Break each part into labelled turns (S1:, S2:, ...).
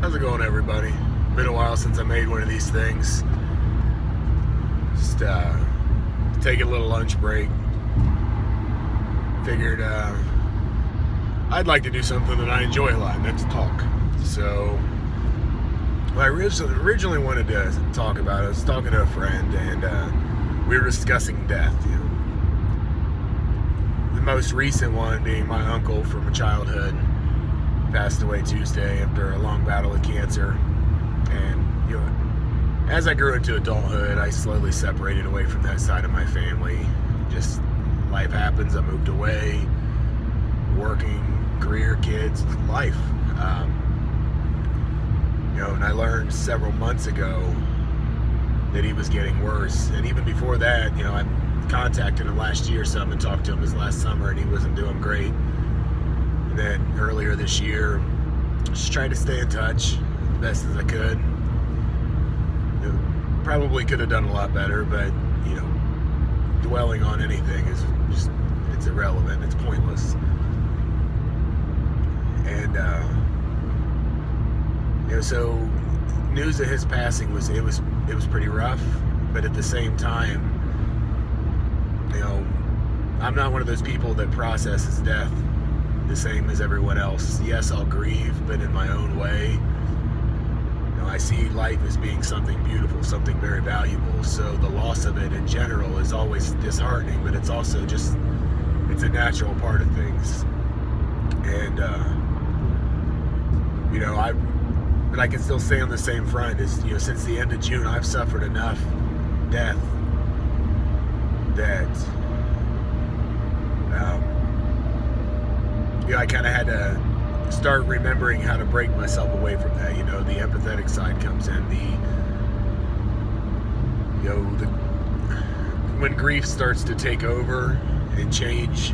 S1: How's it going, everybody? Been a while since I made one of these things. Just take a little lunch break. Figured I'd like to do something that I enjoy a lot, and that's talk. So I originally wanted to talk about it. I was talking to a friend, and we were discussing death. You know, the most recent one being my uncle from childhood. Passed away Tuesday after a long battle with cancer. And you know, as I grew into adulthood, I slowly separated away from that side of my family. Just life happens. I moved away, working, career, kids, life. And I learned several months ago that he was getting worse. And even before that, I contacted him last year some and talked to him this last summer, and he wasn't doing great. And then earlier this year, just tried to stay in touch the best as I could. Probably could have done a lot better, but dwelling on anything is just, it's irrelevant, it's pointless. And so news of his passing was pretty rough, but at the same time, I'm not one of those people that processes death the same as everyone else. Yes, I'll grieve, but in my own way. I see life as being something beautiful, something very valuable. So the loss of it in general is always disheartening, but it's also just, it's a natural part of things. And but I can still say on the same front is, since the end of June, I've suffered enough death that I kind of had to start remembering how to break myself away from that. The empathetic side comes in. When grief starts to take over and change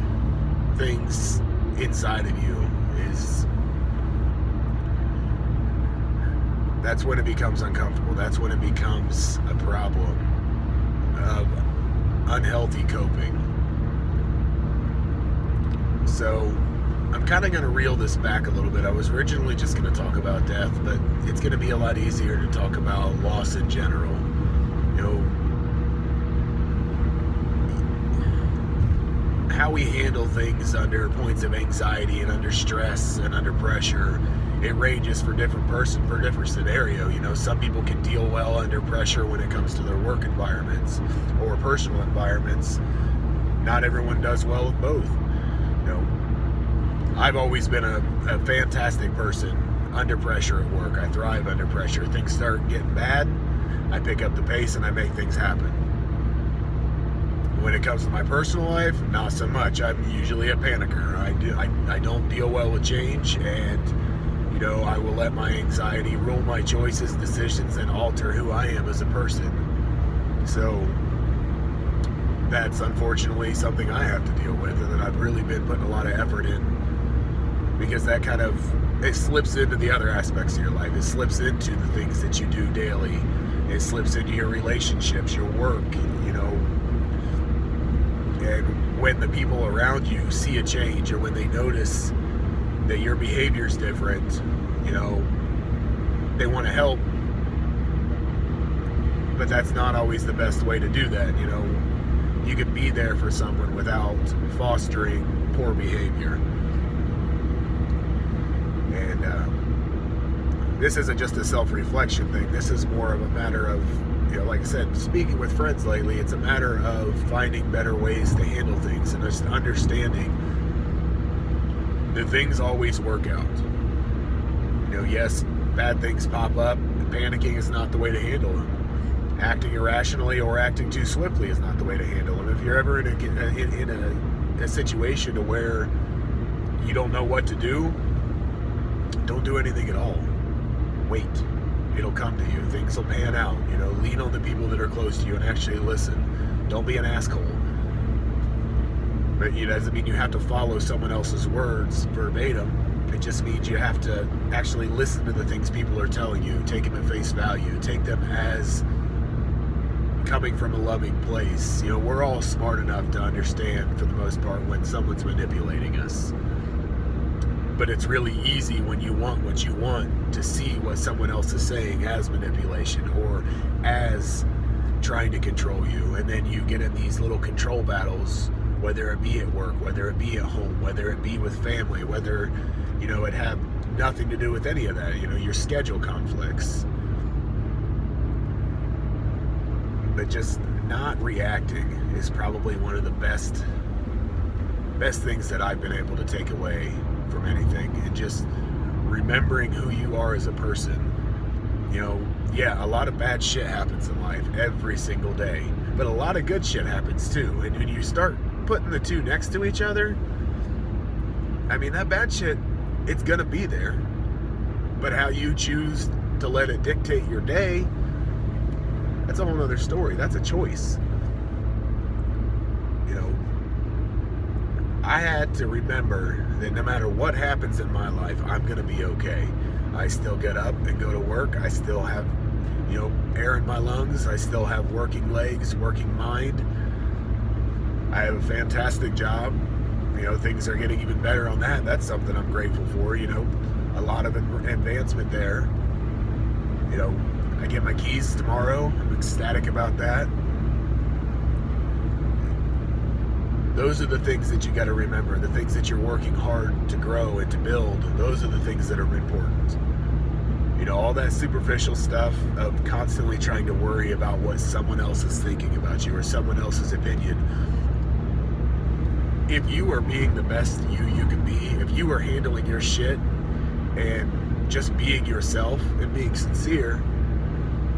S1: things inside of you, that's when it becomes uncomfortable. That's when it becomes a problem of unhealthy coping. So I'm kind of going to reel this back a little bit. I was originally just going to talk about death, but it's going to be a lot easier to talk about loss in general. How we handle things under points of anxiety and under stress and under pressure, it ranges for different person, for different scenario. Some people can deal well under pressure when it comes to their work environments or personal environments. Not everyone does well with both. I've always been a fantastic person under pressure at work. I thrive under pressure. Things start getting bad, I pick up the pace and I make things happen. When it comes to my personal life, not so much. I'm usually a panicker. I don't deal well with change, and I will let my anxiety rule my choices, decisions, and alter who I am as a person. So that's unfortunately something I have to deal with, and that I've really been putting a lot of effort in, because that it slips into the other aspects of your life. It slips into the things that you do daily. It slips into your relationships, your work, and when the people around you see a change, or when they notice that your behavior's different, they want to help, but that's not always the best way to do that. You could be there for someone without fostering poor behavior. And this isn't just a self-reflection thing. This is more of a matter of, like I said, speaking with friends lately, it's a matter of finding better ways to handle things and just understanding that things always work out. Yes, bad things pop up. Panicking is not the way to handle them. Acting irrationally or acting too swiftly is not the way to handle them. If you're ever in a situation to where you don't know what to do, don't do anything at all. Wait. It'll come to you. Things will pan out. Lean on the people that are close to you and actually listen. Don't be an asshole. But it doesn't mean you have to follow someone else's words verbatim. It just means you have to actually listen to the things people are telling you. Take them at face value. Take them as coming from a loving place. We're all smart enough to understand, for the most part, when someone's manipulating us. But it's really easy when you want what you want to see what someone else is saying as manipulation or as trying to control you. And then you get in these little control battles, whether it be at work, whether it be at home, whether it be with family, whether, it have nothing to do with any of that, your schedule conflicts. But just not reacting is probably one of the best things that I've been able to take away from anything, and just remembering who you are as a person. A lot of bad shit happens in life every single day, but a lot of good shit happens too. And when you start putting the two next to each other, that bad shit, it's gonna be there, but how you choose to let it dictate your day, that's a whole other story. That's a choice. I had to remember that no matter what happens in my life, I'm going to be okay. I still get up and go to work. I still have, air in my lungs. I still have working legs, working mind. I have a fantastic job. Things are getting even better on that. That's something I'm grateful for, a lot of advancement there. I get my keys tomorrow. I'm ecstatic about that. Those are the things that you got to remember, the things that you're working hard to grow and to build. Those are the things that are important. All that superficial stuff of constantly trying to worry about what someone else is thinking about you or someone else's opinion. If you are being the best you can be, if you are handling your shit and just being yourself and being sincere,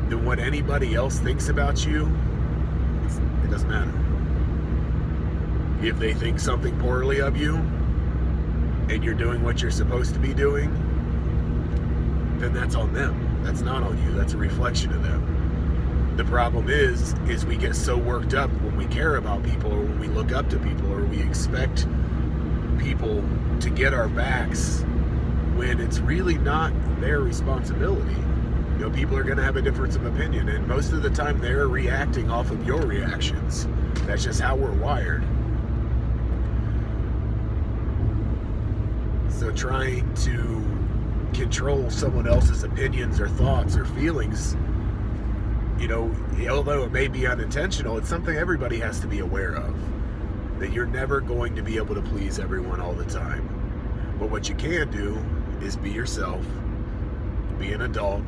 S1: then what anybody else thinks about you, it doesn't matter. If they think something poorly of you and you're doing what you're supposed to be doing, then that's on them. That's not on you. That's a reflection of them. The problem is we get so worked up when we care about people or when we look up to people or we expect people to get our backs when it's really not their responsibility. People are going to have a difference of opinion, and most of the time they're reacting off of your reactions. That's just how we're wired. So trying to control someone else's opinions or thoughts or feelings, although it may be unintentional, it's something everybody has to be aware of. That you're never going to be able to please everyone all the time. But what you can do is be yourself, be an adult.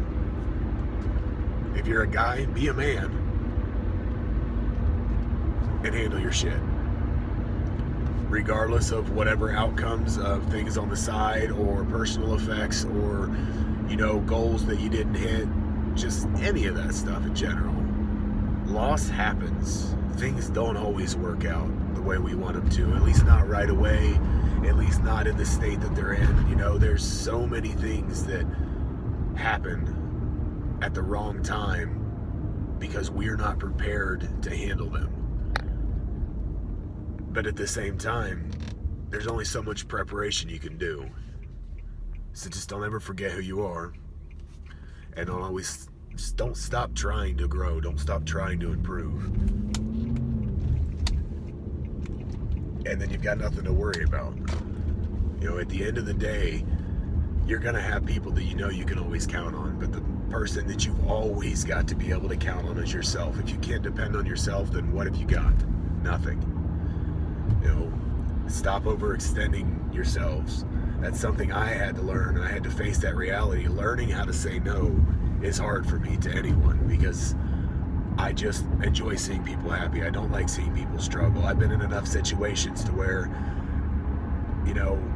S1: If you're a guy, be a man, and handle your shit. Regardless of whatever outcomes of things on the side or personal effects or, goals that you didn't hit, just any of that stuff in general. Loss happens. Things don't always work out the way we want them to, at least not right away, at least not in the state that they're in. There's so many things that happen at the wrong time because we're not prepared to handle them. But at the same time, there's only so much preparation you can do. So just don't ever forget who you are. And don't stop trying to grow. Don't stop trying to improve. And then you've got nothing to worry about. At the end of the day, you're going to have people that you can always count on. But the person that you've always got to be able to count on is yourself. If you can't depend on yourself, then what have you got? Nothing. Stop overextending yourselves. That's something I had to learn. I had to face that reality. Learning how to say no is hard for me to anyone because I just enjoy seeing people happy. I don't like seeing people struggle. I've been in enough situations to where,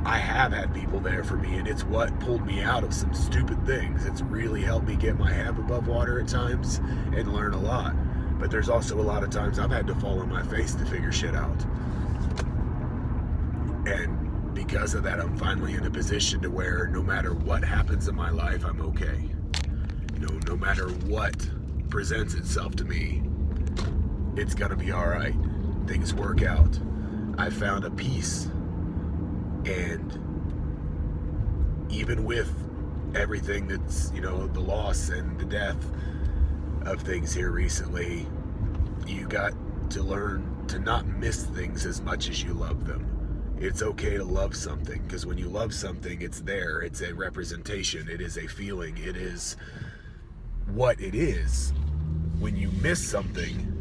S1: I have had people there for me, and it's what pulled me out of some stupid things. It's really helped me get my head above water at times and learn a lot. But there's also a lot of times I've had to fall on my face to figure shit out. And because of that, I'm finally in a position to where no matter what happens in my life, I'm okay. No matter what presents itself to me, it's gonna be all right. Things work out. I found a peace. And even with everything that's, the loss and the death of things here recently, you got to learn to not miss things as much as you love them. It's okay to love something, because when you love something, it's there. It's a representation. It is a feeling. It is what it is. When you miss something,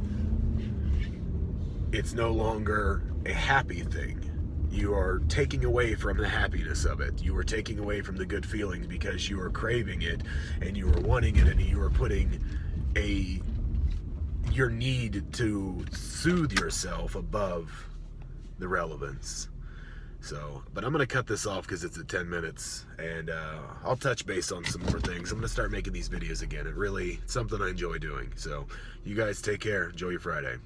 S1: it's no longer a happy thing. You are taking away from the happiness of it. You are taking away from the good feelings because you are craving it and you are wanting it, and you are putting your need to soothe yourself above the relevance. So, but I'm going to cut this off because it's at 10 minutes, and I'll touch base on some more things. I'm going to start making these videos again. It's something I enjoy doing. So, you guys take care. Enjoy your Friday.